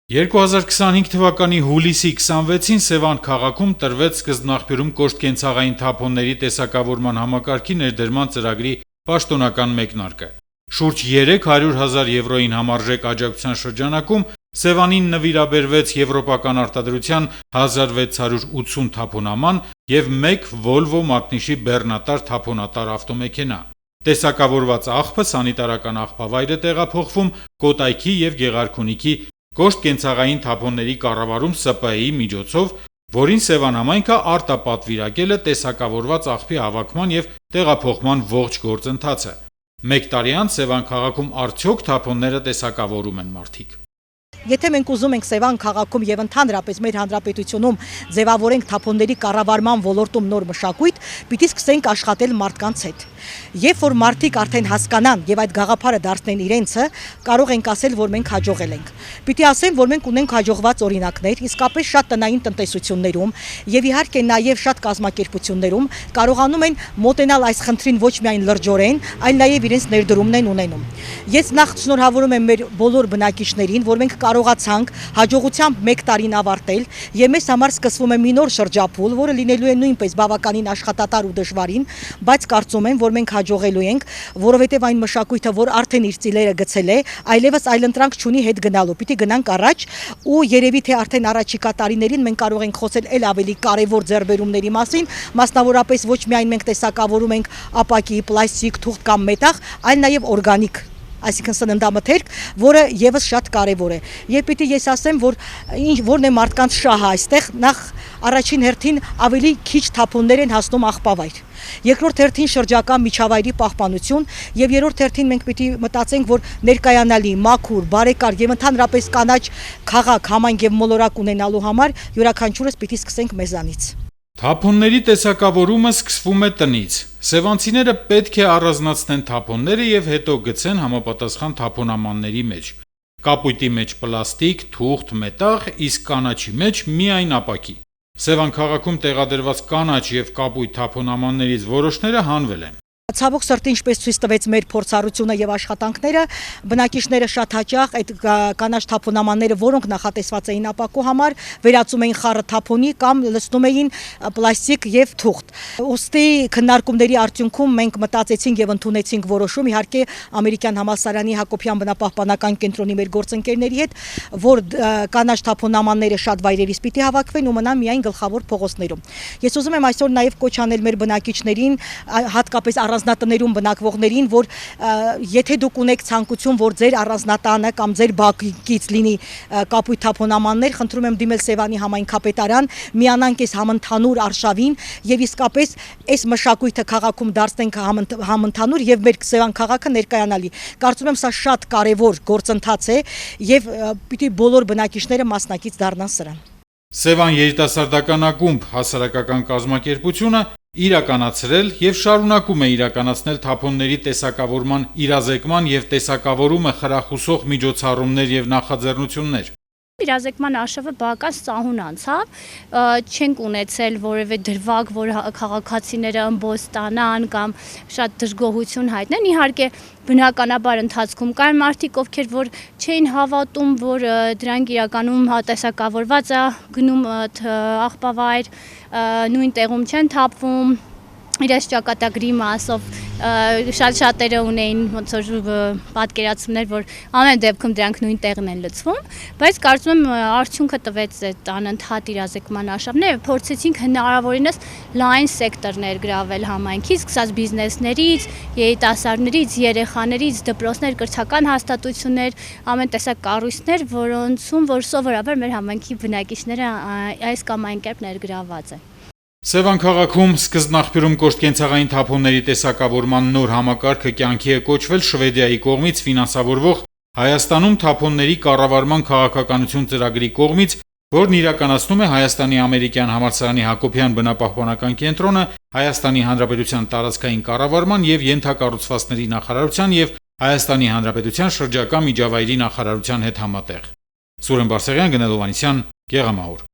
2025 թվականի հուլիսի 26-ին Սևան քաղաքում տրվեց սկզբնաղբյուրում կոշտ կենցաղային թափոնների տեսակավորման համակարգի ներդրման ծրագրի պաշտոնական մեկնարկը։ Շուրջ 300,000 եվրոյին համարժեք աջակցության շրջանակում Սևանին նվիրաբերվեց եվրոպական արտադրության 1680 թափոնաման և 1 Volvo մակնիշի բեռնատար թափոնատար ավտոմեքենա։ Տեսակավորված աղբը սանիտարական աղբավայր է տեղափոխվում Կոտայքի և Գեղարքունիքի կոշտ կենցաղային թափոնների կառավարում ՍՊԸ-ի միջոցով, որին Սևան համայնքը արտապատվիրակել է տեսակավորված աղբի հավաքման և տեղափոխման ողջ գործընթացը։ Մեկ տարի անց Սևան քաղաքում արդյոք թափոնները տեսակավորում են մարդիկ։ Եթե մենք ուզում ենք Սևան քաղաքում եւ ընդհանրապես մեր հանրապետությունում ձևավորենք թափոնների կառավարման ոլորտում նոր մշակույթ, պիտի սկսենք աշխատել մարդկանց հետ։ Երբ որ մարդիկ արդեն հասկանան եւ այդ գաղափարը դարձնեն իրենցը, կարող ենք ասել, որ մենք հաջողել ենք։ Պիտի ասեմ, որ մենք ունենք հաջողված օրինակներ, իսկապես շատ տնային տնտեսություններում եւ իհարկե նաեւ շատ կազմակերպություններում կարողանում են մոտենալ այս խնդրին ոչ միայն լրջորեն, այլ նաեւ իրենց ներդրումն են ունենում։ Ես նախ շնորհավորում եմ մեր բոլոր բնակիչներին, որ մենք կարողացանք հաջողությամբ 1 տարին ավարտել եւ մեզ համար սկսվում է մի նոր շրջափուլ, որը լինելու է նույնպես բավականին աշխատատար ու դժվարին, բայց կարծում եմ, որ մենք հաջողելու ենք, որովհետեւ այն մշակույթը, որ արդեն իր ծիլերը գցել է, այլևս այլընտրանք չունի հետ գնալու։ Պիտի գնանք առաջ ու երևի թե արդեն առաջիկա տարիներին մենք կարող ենք խոսել ել ավելի կարևոր ձեռքբերումների մասին, մասնավորապես ոչ միայն մենք տեսակավորում ենք ապակի, պլաստիկ, թուղթ կամ մետաղ, այլ նաեւ օրգանիկ, այսինքն սննդամթերք, որը եւս շատ կարեւոր է։ Եվ պիտի ես ասեմ, որ որն է մարդկանց շահը այստեղ, նախ առաջին հերթին ավելի քիչ թափոններ են հասնում աղբավայր։ Երկրորդ հերթին շրջակա միջավայրի պահպանություն եւ երրորդ հերթին մենք պիտի մտածենք, որ ներկայանալի, մաքուր, բարեկարգ եւ ընդհանրապես կանաչ քաղաք, համայնք եւ մոլորակ ունենալու համար յուրաքանչյուրս պիտի սկսենք մեզանից։ Թափոնների տեսակավորումը սկսվում է տնից։ Սևանցիները պետք է առանձնացնեն թափոնները եւ հետո գցեն համապատասխան թափոնամանների մեջ։ Կապույտի մեջ պլաստիկ, թուղթ, մետաղ, իսկ կանաչի մեջ միայն ապակի։ Սևան քաղաքում տեղադրված կանաչ եւ կապույտ թափոնամաններից որոշները հանվել են։ Ցավոք սրտի, ինչպես ցույց տվեց մեր փորձառությունը եւ աշխատանքները, բնակիչները շատ հաճախ այդ կանաչ թափոնամանները, որոնք նախատեսված էին ապակու համար, վերածում էին խառը թափոնի կամ լցնում էին պլաստիկ եւ թուղթ։ Ոստի քննարկումների արդյունքում մենք մտածեցինք եւ ընդունեցինք որոշում, իհարկե ամերիկյան համալսարանի Հակոբյան բնապահպանական կենտրոնի մեր գործընկերների հետ, որ կանաչ թափոնամանները շատ վայրերից պիտի հավաքվեն ու մնան միայն գլխավոր փողոցներում։ Ես ուզում եմ այսօր նաեւ կոչ անել մեր բնակիչներին, հատկապես առանձնատներում բնակվողներին, որ եթե դուք ունեք ցանկություն, որ ձեր առանձնատանը կամ ձեր բակից լինի կապույտ թափոնամաններ, խնդրում եմ դիմել Սևանի համայնքապետարան, միանանք այս համընդհանուր արշավին եւ իսկապես այս մշակույթը քաղաքում դարձնենք համընդհանուր եւ մեր Սևան քաղաքը ներկայանալի։ Կարծում եմ սա շատ կարեւոր գործընթաց է եւ պիտի բոլոր բնակիչները մասնակից դառնան սրան։ Սևան երիտասարդական ակումբ հասարակական կազմակերպությունը իրականացրել եւ շարունակում է իրականացնել թափոնների տեսակավորման իրազեկման եւ տեսակավորումը խրախուսող միջոցառումներ եւ նախաձեռնություններ։ Իրազեկման արշավը բավական սահուն անցավ, չենք ունեցել որևէ դրվագ, որ քաղաքացիները ըմբոս ստանան կամ շատ դժգոհություն հայտնեն, իհարկե բնականաբար ընթացքում կային մարդիկ, ովքեր որ չէին հավատում, որ դրանք իրականում տեսակավորված է, գնում աղբավայր, նույն տեղում չեն թափվում, իրենց ճակատագրի մասով շատերը ունեին ոնց որ պատկերացումներ, որ ամեն դեպքում դրանք նույն տեղն են լցվում, բայց կարծում եմ արդյունքը տվեց այդ անընդհատ իրազեկման արշավները, փորձեցինք հնարավորինս լայն սեկտոր ներգրավել համայնքից, սկսած բիզնեսներից, երիտասարդներից, երեխաներից, դպրոցներ, կրթական հաստատություններ, ամեն տեսակ կառույցներ, որոնցում որ սովորաբար մեր համայնքի բնակիչները այս կամ այն կերպ ներգրավված են։ Սևան քաղաքում սկզբնաղբյուրում կոշտ կենցաղային թափոնների տեսակավորման նոր համակարգը կյանքի է կոչվել Շվեդիայի կողմից ֆինանսավորվող Հայաստանում թափոնների կառավարման քաղաքականություն ծրագրի կողմից, որն իրականացնում է Հայաստանի ամերիկյան համալսարանի Հակոբյան բնապահպանական կենտրոնը, Հայաստանի Հանրապետության տարածքային կառավարման եւ ենթակառուցվածքների նախարարության եւ Հայաստանի Հանրապետության շրջակա միջավայրի նախարարության հետ համատեղ։ Սուրեն Բարսեղյան, Գնեդովանիսյան, Գեղամահուր։